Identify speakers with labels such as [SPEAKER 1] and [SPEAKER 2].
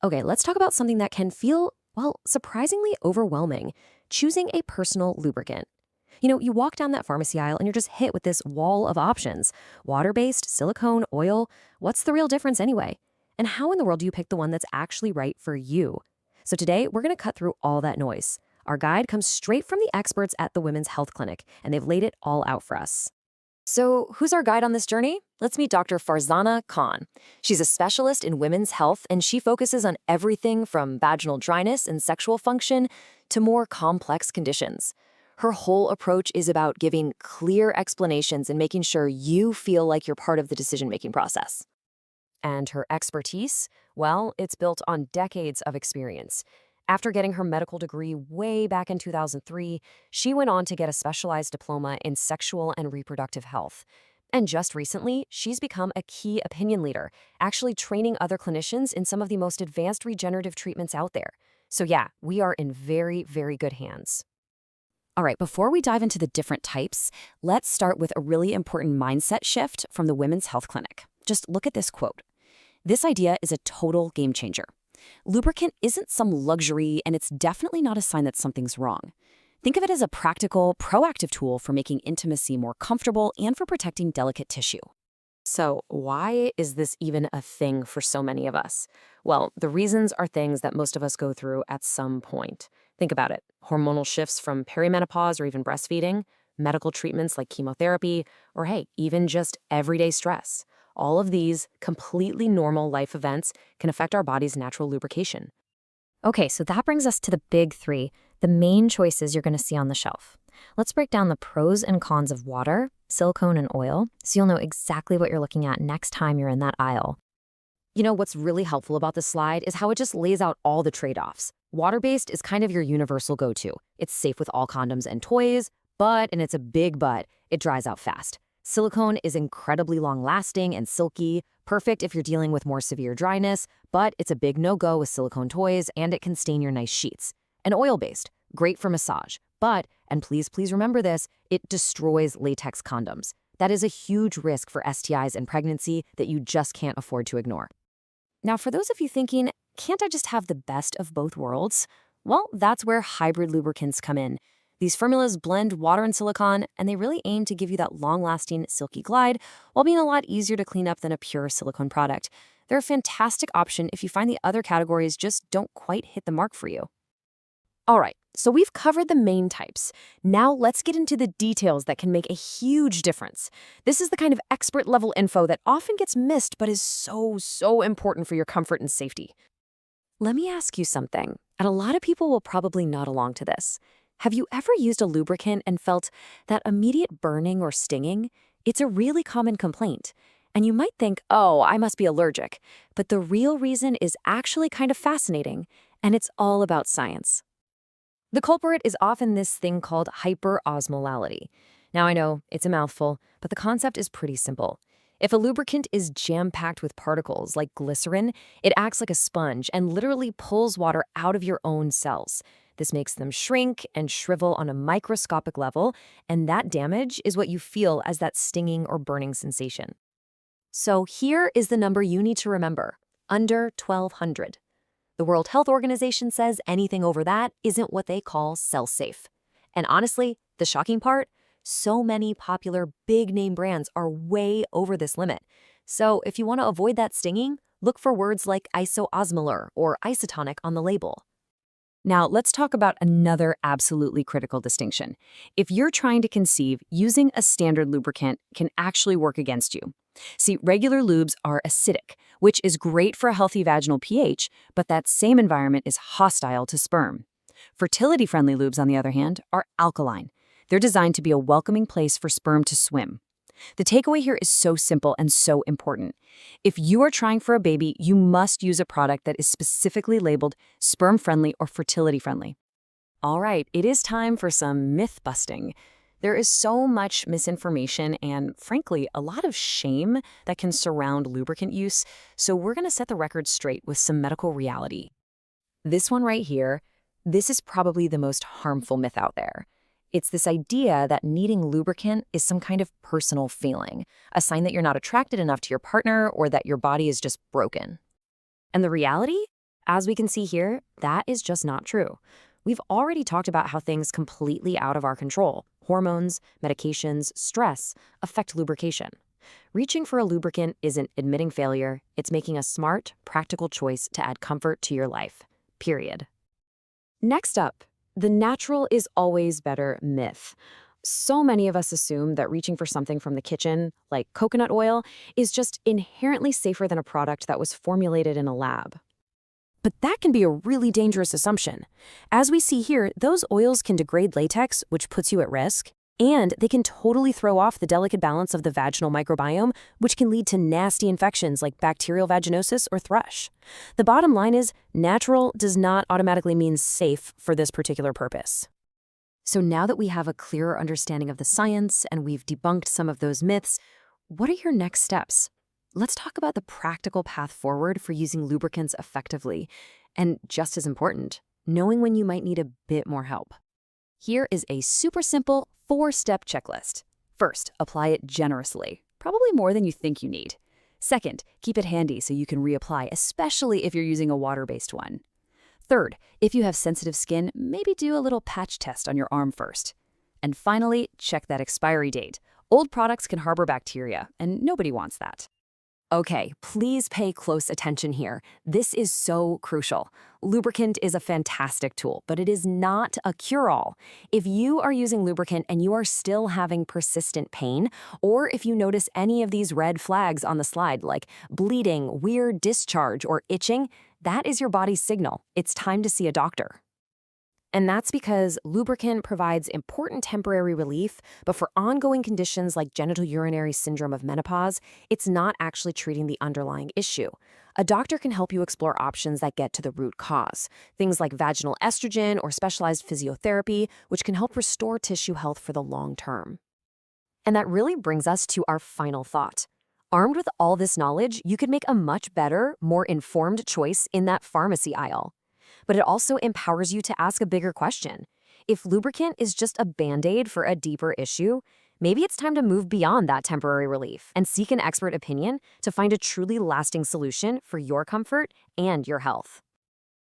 [SPEAKER 1] Okay, let's talk about something that can feel, well, surprisingly overwhelming: choosing a personal lubricant. You walk down that pharmacy aisle and you're just hit with this wall of options: water-based, silicone, oil. What's the real difference anyway? And how in the world do you pick the one that's actually right for you? So today, we're going to cut through all that noise. Our guide comes straight from the experts at the Women's Health Clinic, and they've laid it all out for us. So, who's our guide on this journey? Let's meet Dr. Farzana Khan. She's a specialist in women's health, and she focuses on everything from vaginal dryness and sexual function to more complex conditions. Her whole approach is about giving clear explanations and making sure you feel like you're part of the decision-making process. And her expertise? Well, it's built on decades of experience. After getting her medical degree way back in 2003, she went on to get a specialized diploma in sexual and reproductive health. And just recently, she's become a key opinion leader, actually training other clinicians in some of the most advanced regenerative treatments out there. So yeah, we are in very, very good hands. All right, before we dive into the different types, let's start with a really important mindset shift from the Women's Health Clinic. Just look at this quote. This idea is a total game changer. Lubricant isn't some luxury, and it's definitely not a sign that something's wrong. Think of it as a practical, proactive tool for making intimacy more comfortable and for protecting delicate tissue. So why is this even a thing for so many of us? Well, the reasons are things that most of us go through at some point. Think about it: hormonal shifts from perimenopause or even breastfeeding, medical treatments like chemotherapy, or hey, even just everyday stress. All of these completely normal life events can affect our body's natural lubrication. Okay, so that brings us to the big three, the main choices you're going to see on the shelf. Let's break down the pros and cons of water, silicone, and oil, so you'll know exactly what you're looking at next time you're in that aisle. What's really helpful about this slide is how it just lays out all the trade-offs. Water-based is kind of your universal go-to. It's safe with all condoms and toys, and it's a big but, it dries out fast. Silicone is incredibly long-lasting and silky, perfect if you're dealing with more severe dryness, but it's a big no-go with silicone toys, and it can stain your nice sheets. And oil-based, great for massage, and please remember this, it destroys latex condoms. That is a huge risk for STIs and pregnancy that you just can't afford to ignore. Now, for those of you thinking, can't I just have the best of both worlds? Well, that's where hybrid lubricants come in. These formulas blend water and silicone, and they really aim to give you that long-lasting, silky glide while being a lot easier to clean up than a pure silicone product. They're a fantastic option if you find the other categories just don't quite hit the mark for you. All right, so we've covered the main types. Now let's get into the details that can make a huge difference. This is the kind of expert-level info that often gets missed but is so important for your comfort and safety. Let me ask you something, and a lot of people will probably nod along to this. Have you ever used a lubricant and felt that immediate burning or stinging? It's a really common complaint. And you might think, oh, I must be allergic. But the real reason is actually kind of fascinating, and it's all about science. The culprit is often this thing called hyperosmolality. Now I know, it's a mouthful, but the concept is pretty simple. If a lubricant is jam-packed with particles like glycerin, it acts like a sponge and literally pulls water out of your own cells. This makes them shrink and shrivel on a microscopic level, and that damage is what you feel as that stinging or burning sensation. So here is the number you need to remember: under 1,200. The World Health Organization says anything over that isn't what they call cell-safe. And honestly, the shocking part? So many popular big-name brands are way over this limit. So if you want to avoid that stinging, look for words like isoosmolar or isotonic on the label. Now, let's talk about another absolutely critical distinction. If you're trying to conceive, using a standard lubricant can actually work against you. See, regular lubes are acidic, which is great for a healthy vaginal pH, but that same environment is hostile to sperm. Fertility-friendly lubes, on the other hand, are alkaline. They're designed to be a welcoming place for sperm to swim. The takeaway here is so simple and so important. If you are trying for a baby, you must use a product that is specifically labeled sperm-friendly or fertility-friendly. All right, it is time for some myth-busting. There is so much misinformation and, frankly, a lot of shame that can surround lubricant use, so we're going to set the record straight with some medical reality. This one right here, this is probably the most harmful myth out there. It's this idea that needing lubricant is some kind of personal failing, a sign that you're not attracted enough to your partner or that your body is just broken. And the reality? As we can see here, that is just not true. We've already talked about how things completely out of our control, hormones, medications, stress, affect lubrication. Reaching for a lubricant isn't admitting failure, it's making a smart, practical choice to add comfort to your life. Period. Next up, the natural is always better myth. So many of us assume that reaching for something from the kitchen, like coconut oil, is just inherently safer than a product that was formulated in a lab. But that can be a really dangerous assumption. As we see here, those oils can degrade latex, which puts you at risk, and they can totally throw off the delicate balance of the vaginal microbiome, which can lead to nasty infections like bacterial vaginosis or thrush. The bottom line is, natural does not automatically mean safe for this particular purpose. So now that we have a clearer understanding of the science and we've debunked some of those myths, what are your next steps? Let's talk about the practical path forward for using lubricants effectively, and just as important, knowing when you might need a bit more help. Here is a super simple 4-step checklist. First, apply it generously, probably more than you think you need. Second, keep it handy so you can reapply, especially if you're using a water-based one. Third, if you have sensitive skin, maybe do a little patch test on your arm first. And finally, check that expiry date. Old products can harbor bacteria, and nobody wants that. Okay, please pay close attention here. This is so crucial. Lubricant is a fantastic tool, but it is not a cure-all. If you are using lubricant and you are still having persistent pain, or if you notice any of these red flags on the slide, like bleeding, weird discharge, or itching, that is your body's signal. It's time to see a doctor. And that's because lubricant provides important temporary relief, but for ongoing conditions like genitourinary syndrome of menopause, it's not actually treating the underlying issue. A doctor can help you explore options that get to the root cause, things like vaginal estrogen or specialized physiotherapy, which can help restore tissue health for the long term. And that really brings us to our final thought. Armed with all this knowledge, you could make a much better, more informed choice in that pharmacy aisle. But it also empowers you to ask a bigger question. If lubricant is just a band-aid for a deeper issue, maybe it's time to move beyond that temporary relief and seek an expert opinion to find a truly lasting solution for your comfort and your health.